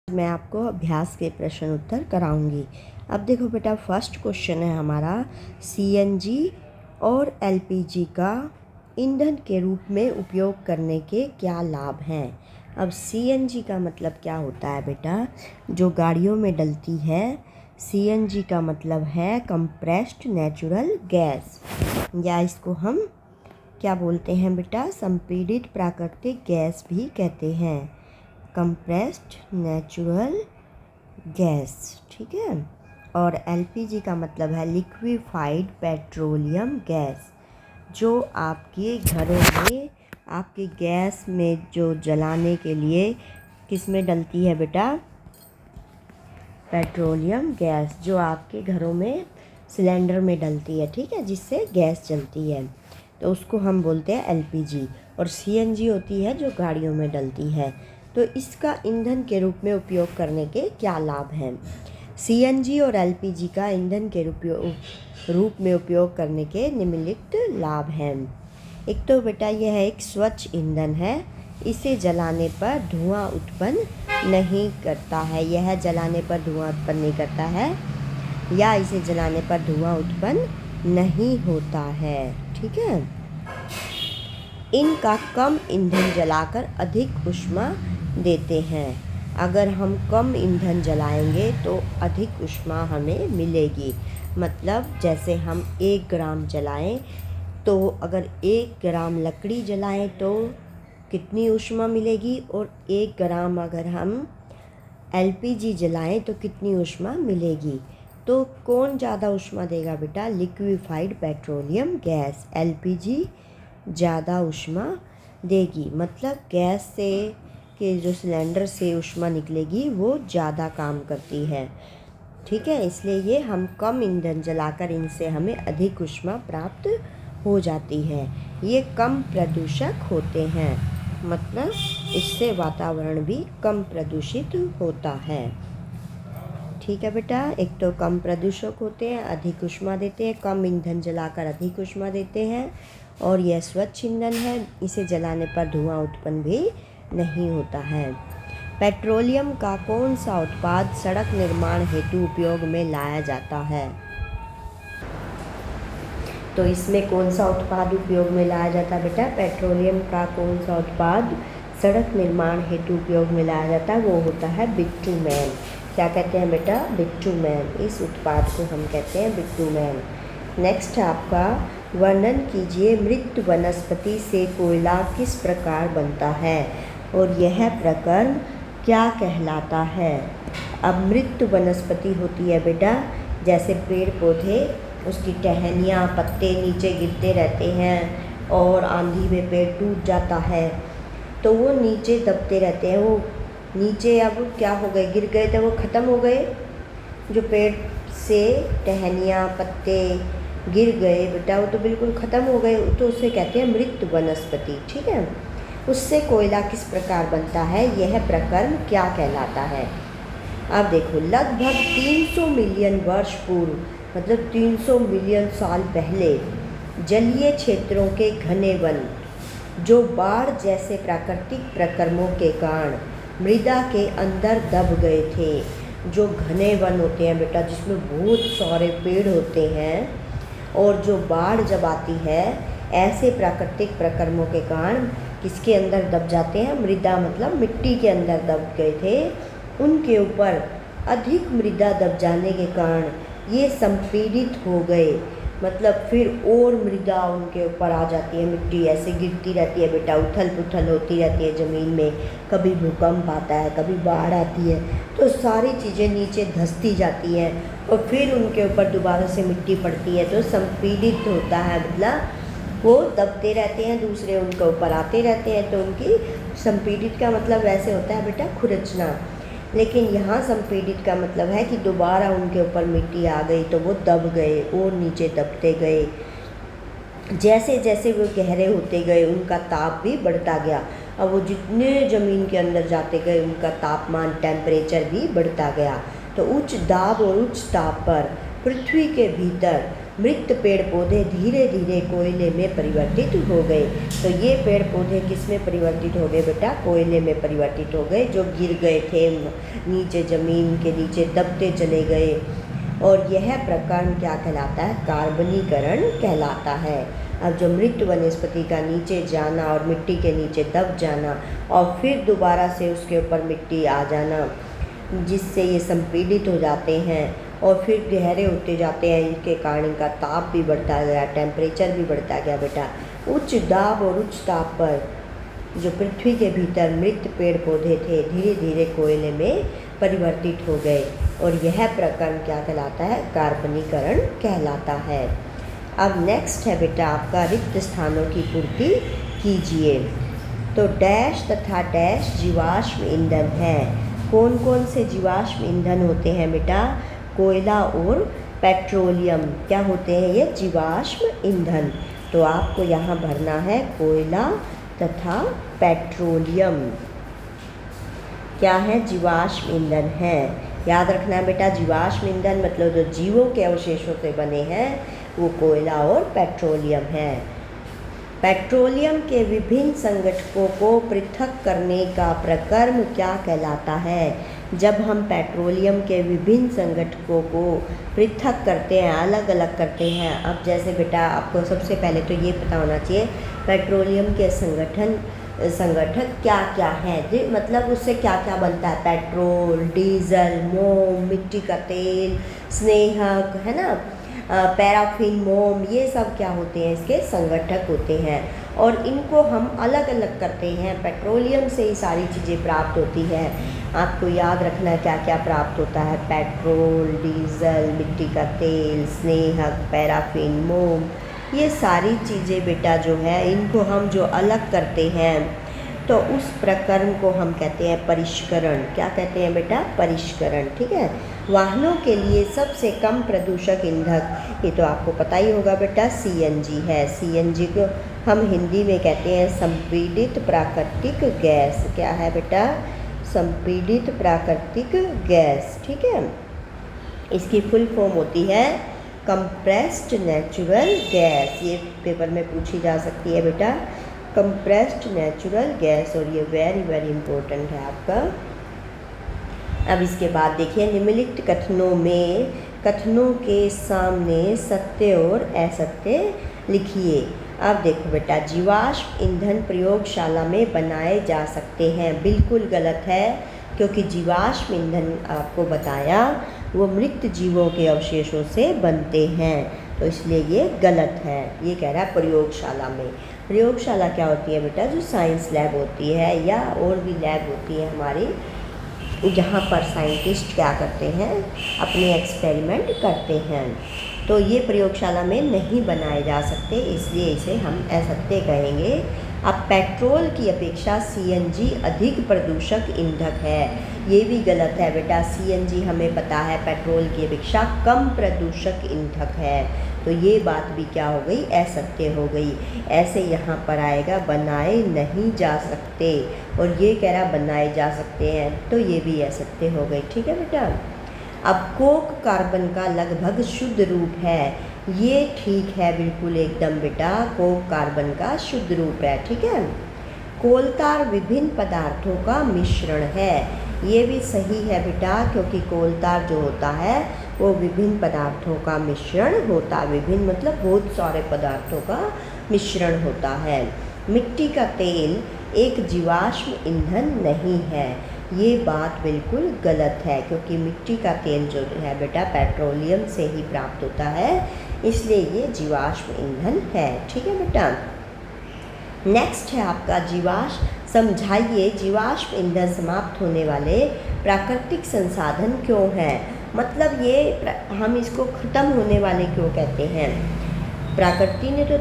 मैं आपको अभ्यास के प्रश्न उत्तर कराऊंगी। अब देखो बेटा, फर्स्ट क्वेश्चन है हमारा, सीएनजी और एलपीजी का ईंधन के रूप में उपयोग करने के क्या लाभ हैं। अब सीएनजी का मतलब क्या होता है बेटा, जो गाड़ियों में डलती है। सीएनजी का मतलब है कंप्रेस्ड नेचुरल गैस, या इसको हम क्या बोलते हैं बेटा, संपीड़ित प्राकृतिक गैस भी कहते हैं, कंप्रेस्ड नेचुरल गैस। ठीक है। और एलपीजी का मतलब है लिक्विफाइड पेट्रोलियम गैस, जो आपके घरों में आपके गैस में जो जलाने के लिए किस में डलती है बेटा, पेट्रोलियम गैस, जो आपके घरों में सिलेंडर में डलती है। ठीक है, जिससे गैस जलती है, तो उसको हम बोलते हैं एलपीजी। और सीएनजी होती है जो गाड़ियों में डलती है। तो इसका ईंधन के रूप में उपयोग करने के क्या लाभ हैं। सीएनजी और एलपीजी का ईंधन के रूप में उपयोग करने के निम्नलिखित लाभ हैं। एक तो बेटा यह है, एक स्वच्छ ईंधन है, इसे जलाने पर धुआं उत्पन्न नहीं करता है। यह जलाने पर धुआं उत्पन्न नहीं करता है, या इसे जलाने पर धुआं उत्पन्न नहीं होता है। ठीक है। इनका कम ईंधन जलाकर अधिक ऊष्मा देते हैं। अगर हम कम ईंधन जलाएंगे तो अधिक ऊष्मा हमें मिलेगी। मतलब जैसे हम 1 ग्राम जलाएं, तो अगर 1 ग्राम लकड़ी जलाएं तो कितनी ऊष्मा मिलेगी, और 1 ग्राम अगर हम एलपीजी जलाएं तो कितनी ऊष्मा मिलेगी। तो कौन ज़्यादा ऊष्मा देगा बेटा, लिक्विफाइड पेट्रोलियम गैस, एलपीजी ज़्यादा ऊष्मा देगी। मतलब गैस से के जो सिलेंडर से ऊष्मा निकलेगी वो ज़्यादा काम करती है। ठीक है, इसलिए ये हम कम ईंधन जलाकर इनसे हमें अधिक ऊष्मा प्राप्त हो जाती है। ये कम प्रदूषक होते हैं, मतलब इससे वातावरण भी कम प्रदूषित होता है। ठीक है बेटा, एक तो कम प्रदूषक होते हैं, अधिक ऊष्मा देते हैं, कम ईंधन जलाकर अधिक ऊष्मा देते हैं, और यह स्वच्छ ईंधन है, इसे जलाने पर धुआं उत्पन्न भी नहीं होता है। पेट्रोलियम का कौन सा उत्पाद सड़क निर्माण हेतु उपयोग में लाया जाता है। तो इसमें कौन सा उत्पाद उपयोग में लाया जाता है बेटा, पेट्रोलियम का कौन सा उत्पाद सड़क निर्माण हेतु उपयोग में लाया जाता है, वो होता है बिटुमेन। क्या कहते हैं बेटा, बिटुमेन। इस उत्पाद को हम कहते हैं बिटुमेन। नेक्स्ट आपका, वर्णन कीजिए मृत वनस्पति से कोयला किस प्रकार बनता है, और यह प्रक्रम क्या कहलाता है। अब मृत वनस्पति होती है बेटा, जैसे पेड़ पौधे, उसकी टहनियाँ पत्ते नीचे गिरते रहते हैं, और आंधी में पेड़ टूट जाता है तो वो नीचे दबते रहते हैं। वो नीचे अब क्या हो गए, गिर गए तो वो ख़त्म हो गए। जो पेड़ से टहनियाँ पत्ते गिर गए बेटा, वो तो बिल्कुल ख़त्म हो गए, तो उसे कहते हैं मृत वनस्पति। ठीक है। उससे कोयला किस प्रकार बनता है, यह प्रक्रम क्या कहलाता है। अब देखो, लगभग 300 मिलियन वर्ष पूर्व, मतलब 300 मिलियन साल पहले, जलीय क्षेत्रों के घने वन, जो बाढ़ जैसे प्राकृतिक प्रक्रमों के कारण मृदा के अंदर दब गए थे। जो घने वन होते हैं बेटा, जिसमें बहुत सारे पेड़ होते हैं, और जो बाढ़ जब आती है, ऐसे प्राकृतिक प्रक्रमों के कारण किसके अंदर दब जाते हैं, मृदा, मतलब मिट्टी के अंदर दब गए थे। उनके ऊपर अधिक मृदा दब जाने के कारण ये संपीड़ित हो गए, मतलब फिर और मृदा उनके ऊपर आ जाती है, मिट्टी ऐसे गिरती रहती है बेटा, उथल पुथल होती रहती है ज़मीन में, कभी भूकंप आता है, कभी बाढ़ आती है, तो सारी चीज़ें नीचे धंसती जाती हैं, और फिर उनके ऊपर दोबारा से मिट्टी पड़ती है, तो संपीड़ित होता है, मतलब वो दबते रहते हैं, दूसरे उनके ऊपर आते रहते हैं, तो उनकी संपीड़ित का मतलब वैसे होता है बेटा खुरचना। लेकिन यहाँ संपीड़ित का मतलब है कि दोबारा उनके ऊपर मिट्टी आ गई तो वो दब गए और नीचे दबते गए। जैसे जैसे वो गहरे होते गए उनका ताप भी बढ़ता गया। अब वो जितने ज़मीन के अंदर जाते गए उनका तापमान, टेम्परेचर भी बढ़ता गया। तो उच्च दाब और उच्च ताप पर पृथ्वी के भीतर मृत पेड़ पौधे धीरे धीरे कोयले में परिवर्तित हो गए। तो ये पेड़ पौधे किस में परिवर्तित हो गए बेटा? कोयले में परिवर्तित हो गए, जो गिर गए थे नीचे, ज़मीन के नीचे दबते चले गए। और यह प्रकरण क्या कहलाता है? कार्बनीकरण कहलाता है। अब जो मृत वनस्पति का नीचे जाना और मिट्टी के नीचे दब जाना और फिर दोबारा से उसके ऊपर मिट्टी आ जाना, जिससे ये संपीड़ित हो जाते हैं और फिर गहरे होते जाते हैं, इनके कारण इनका ताप भी बढ़ता गया, टेम्परेचर भी बढ़ता गया बेटा। उच्च दाब और उच्च ताप पर जो पृथ्वी के भीतर मृत पेड़ पौधे थे धीरे धीरे कोयले में परिवर्तित हो गए, और यह प्रकरण क्या कहलाता है? कार्बनीकरण कहलाता है। अब नेक्स्ट है बेटा आपका रिक्त स्थानों की पूर्ति कीजिए। तो डैश तथा डैश जीवाश्म ईंधन है। कौन कौन से जीवाश्म ईंधन होते हैं बेटा? कोयला और पेट्रोलियम क्या होते हैं? ये जीवाश्म ईंधन। तो आपको यहाँ भरना है कोयला तथा पेट्रोलियम क्या है? जीवाश्म ईंधन है। याद रखना है बेटा, जीवाश्म ईंधन मतलब जो जीवों के अवशेषों से बने हैं वो कोयला और पेट्रोलियम है। पेट्रोलियम के विभिन्न संगठकों को पृथक करने का प्रक्रम क्या कहलाता है? जब हम पेट्रोलियम के विभिन्न संगठकों को पृथक करते हैं, अलग अलग करते हैं। अब जैसे बेटा आपको सबसे पहले तो ये पता होना चाहिए पेट्रोलियम के संगठक क्या क्या हैं, मतलब उससे क्या क्या बनता है? पेट्रोल, डीजल, मोम, मिट्टी का तेल, स्नेहक, है ना, पैराफिन, मोम, ये सब क्या होते हैं? इसके संगठक होते हैं। और इनको हम अलग अलग करते हैं। पेट्रोलियम से ही सारी चीज़ें प्राप्त होती है। आपको याद रखना है क्या क्या प्राप्त होता है? पेट्रोल, डीजल, मिट्टी का तेल, स्नेहक, पैराफिन, मोम, ये सारी चीज़ें बेटा जो है इनको हम जो अलग करते हैं तो उस प्रकरण को हम कहते हैं परिष्करण। क्या कहते हैं बेटा? परिष्करण। ठीक है। वाहनों के लिए सबसे कम प्रदूषक ईंधन, ये तो आपको पता ही होगा बेटा, सीएनजी है। सीएनजी को हम हिंदी में कहते हैं संपीड़ित प्राकृतिक गैस। क्या है बेटा? संपीड़ित प्राकृतिक गैस। ठीक है। इसकी फुल फॉर्म होती है कंप्रेस्ड नेचुरल गैस। ये पेपर में पूछी जा सकती है बेटा, कंप्रेस्ड नेचुरल गैस, और ये वेरी वेरी इंपॉर्टेंट है आपका। अब इसके बाद देखिए, निम्नलिखित कथनों के सामने सत्य और असत्य लिखिए। अब देखो बेटा, जीवाश्म ईंधन प्रयोगशाला में बनाए जा सकते हैं, बिल्कुल गलत है, क्योंकि जीवाश्म ईंधन आपको बताया वो मृत जीवों के अवशेषों से बनते हैं, तो इसलिए ये गलत है। ये कह रहा है प्रयोगशाला में। प्रयोगशाला क्या होती है बेटा? जो साइंस लैब होती है या और भी लैब होती है हमारी, जहाँ पर साइंटिस्ट क्या करते हैं? अपने एक्सपेरिमेंट करते हैं। तो ये प्रयोगशाला में नहीं बनाए जा सकते, इसलिए इसे हम असत्य कहेंगे। अब पेट्रोल की अपेक्षा सीएनजी अधिक प्रदूषक ईंधन है, ये भी गलत है बेटा। सीएनजी हमें पता है पेट्रोल की अपेक्षा कम प्रदूषक ईंधन है, तो ये बात भी क्या हो गई? असत्य हो गई। ऐसे यहाँ पर आएगा बनाए नहीं जा सकते, और ये कह रहा बनाए जा सकते हैं, तो ये भी असत्य हो गई। ठीक है बेटा। अब कोक कार्बन का लगभग शुद्ध रूप है, ये ठीक है बिल्कुल एकदम बेटा, कोक कार्बन का शुद्ध रूप है। ठीक है। कोलतार विभिन्न पदार्थों का मिश्रण है, ये भी सही है बेटा, क्योंकि कोलतार जो होता है वो विभिन्न पदार्थों का मिश्रण होता है। विभिन्न मतलब बहुत सारे पदार्थों का मिश्रण होता है। मिट्टी का तेल एक जीवाश्म ईंधन नहीं है, ये बात बिल्कुल गलत है, क्योंकि मिट्टी का तेल जो है बेटा पेट्रोलियम से ही प्राप्त होता है, इसलिए ये जीवाश्म ईंधन है। ठीक है बेटा। नेक्स्ट है आपका जीवाश्म। समझाइए जीवाश्म ईंधन समाप्त होने वाले प्राकृतिक संसाधन क्यों हैं? मतलब ये हम इसको ख़त्म होने वाले क्यों कहते हैं? प्रकृति ने तो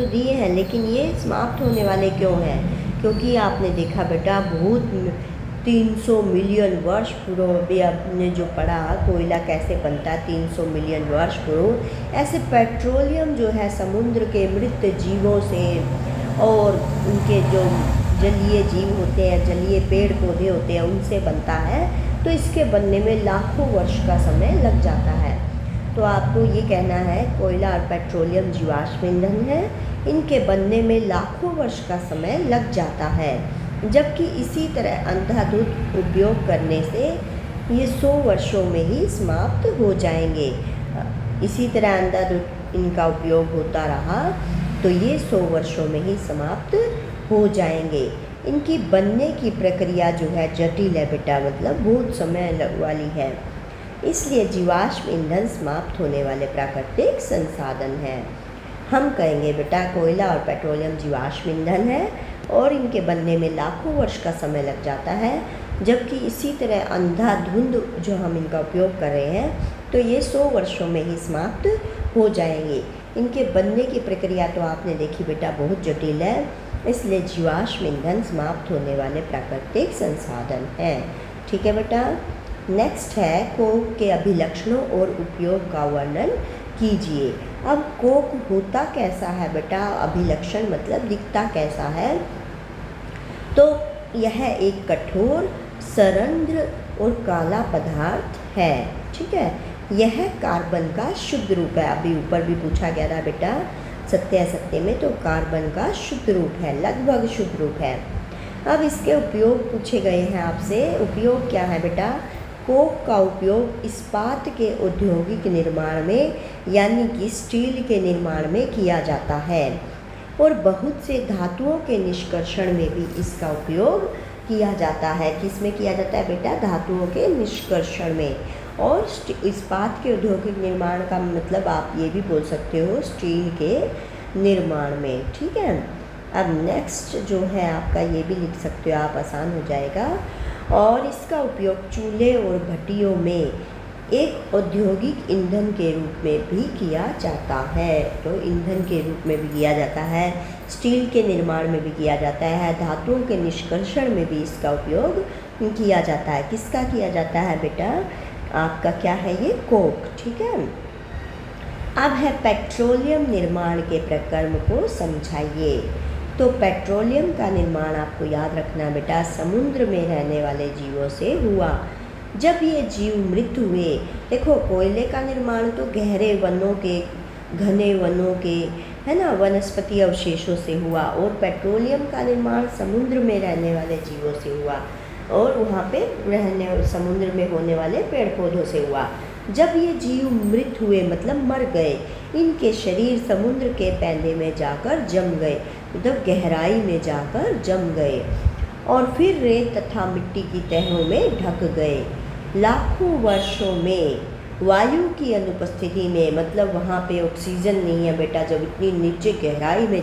दिए हैं, लेकिन ये समाप्त होने वाले क्यों हैं? क्योंकि आपने देखा बेटा बहुत 300 मिलियन वर्ष पूर्व, अभी आपने जो पढ़ा कोयला कैसे बनता है 300 मिलियन वर्ष पूर्व, ऐसे पेट्रोलियम जो है समुद्र के मृत जीवों से और उनके जो जलीय जीव होते हैं, जलीय पेड़ पौधे होते हैं, उनसे बनता है। तो इसके बनने में लाखों वर्ष का समय लग जाता है। तो आपको ये कहना है कोयला और पेट्रोलियम जीवाश्म ईंधन है, इनके बनने में लाखों वर्ष का समय लग जाता है, जबकि इसी तरह अंधाधुंध उपयोग करने से ये 100 वर्षों में ही समाप्त हो जाएंगे। इसी तरह अंधाधुंध इनका उपयोग होता रहा तो ये 100 वर्षों में ही समाप्त हो जाएंगे। इनकी बनने की प्रक्रिया जो है जटिल है बेटा, मतलब बहुत समय वाली है, इसलिए जीवाश्म ईंधन समाप्त होने वाले प्राकृतिक संसाधन हैं। हम कहेंगे बेटा कोयला और पेट्रोलियम जीवाश्म ईंधन है और इनके बनने में लाखों वर्ष का समय लग जाता है, जबकि इसी तरह अंधाधुंध जो हम इनका उपयोग कर रहे हैं तो ये 100 वर्षों में ही समाप्त हो जाएंगे। इनके बनने की प्रक्रिया तो आपने देखी बेटा बहुत जटिल है, इसलिए जीवाश्म ईंधन समाप्त होने वाले प्राकृतिक संसाधन हैं। ठीक है बेटा। नेक्स्ट है कोक के अभिलक्षणों और उपयोग का वर्णन कीजिए। अब कोक होता कैसा है बेटा, अभिलक्षण मतलब दिखता कैसा है, तो यह एक कठोर सरंध्र और काला पदार्थ है। ठीक है, यह कार्बन का शुद्ध रूप है। अभी ऊपर भी पूछा गया था बेटा सत्य असत्य में, तो कार्बन का शुद्ध रूप है, लगभग शुद्ध रूप है। अब इसके उपयोग पूछे गए हैं आपसे। उपयोग क्या है बेटा, कोक का उपयोग इस्पात के औद्योगिक निर्माण में यानी कि स्टील के निर्माण में किया जाता है और बहुत से धातुओं के निष्कर्षण में भी इसका उपयोग किया जाता है। किस में किया जाता है बेटा, धातुओं के निष्कर्षण में। और इस्पात के औद्योगिक निर्माण का मतलब आप ये भी बोल सकते हो स्टील के निर्माण में। ठीक है। अब नेक्स्ट जो है आपका ये भी लिख सकते हो आप, आसान हो जाएगा। और इसका उपयोग चूल्हे और भट्टियों में एक औद्योगिक ईंधन के रूप में भी किया जाता है। तो ईंधन के रूप में भी किया जाता है, स्टील के निर्माण में भी किया जाता है, धातुओं के निष्कर्षण में भी इसका उपयोग किया जाता है। किसका किया जाता है बेटा, आपका क्या है ये, कोक। ठीक है। अब है पेट्रोलियम निर्माण के प्रक्रम को समझाइए। तो पेट्रोलियम का निर्माण आपको याद रखना बेटा समुद्र में रहने वाले जीवों से हुआ। जब ये जीव मृत हुए, देखो कोयले का निर्माण तो गहरे वनों के, घने वनों के, है ना, वनस्पति अवशेषों से हुआ, और पेट्रोलियम का निर्माण समुद्र में रहने वाले जीवों से हुआ और वहाँ पे रहने समुद्र में होने वाले पेड़ पौधों से हुआ। जब ये जीव मृत हुए मतलब मर गए, इनके शरीर समुद्र के पैंदे में जाकर जम गए, मतलब गहराई में जाकर जम गए और फिर रेत तथा मिट्टी की तहों में ढक गए। लाखों वर्षों में वायु की अनुपस्थिति में, मतलब वहाँ पे ऑक्सीजन नहीं है बेटा, जब इतनी नीचे गहराई में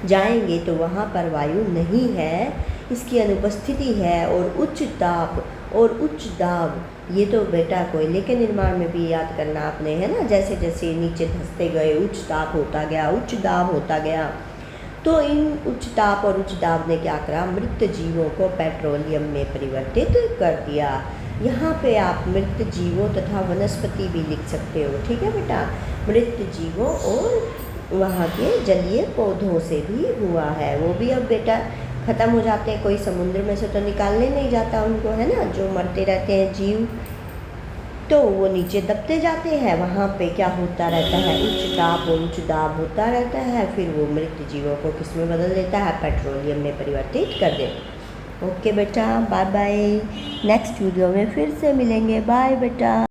जाएंगे तो वहाँ पर वायु नहीं है, इसकी अनुपस्थिति है, और उच्च ताप और उच्च दाब, ये तो बेटा कोयले के निर्माण में भी याद करना आपने, है ना, जैसे जैसे नीचे धंसते गए उच्च ताप होता गया, उच्च दाब होता गया। तो इन उच्च ताप और उच्च दाब ने क्या करा, मृत जीवों को पेट्रोलियम में परिवर्तित कर दिया। यहाँ पे आप मृत जीवों तथा वनस्पति भी लिख सकते हो। ठीक है बेटा, मृत जीवों और वहाँ के जलीय पौधों से भी हुआ है। वो भी अब बेटा ख़त्म हो जाते हैं, कोई समुद्र में से तो निकालने नहीं जाता उनको, है ना, जो मरते रहते हैं जीव तो वो नीचे दबते जाते हैं। वहाँ पे क्या होता रहता है, उच्च ताप और उच्च दाब होता रहता है, फिर वो मृत जीवों को किस में बदल देता है, पेट्रोलियम में परिवर्तित कर दे। ओके बेटा, बाय बाय। नेक्स्ट वीडियो में फिर से मिलेंगे। बाय बेटा।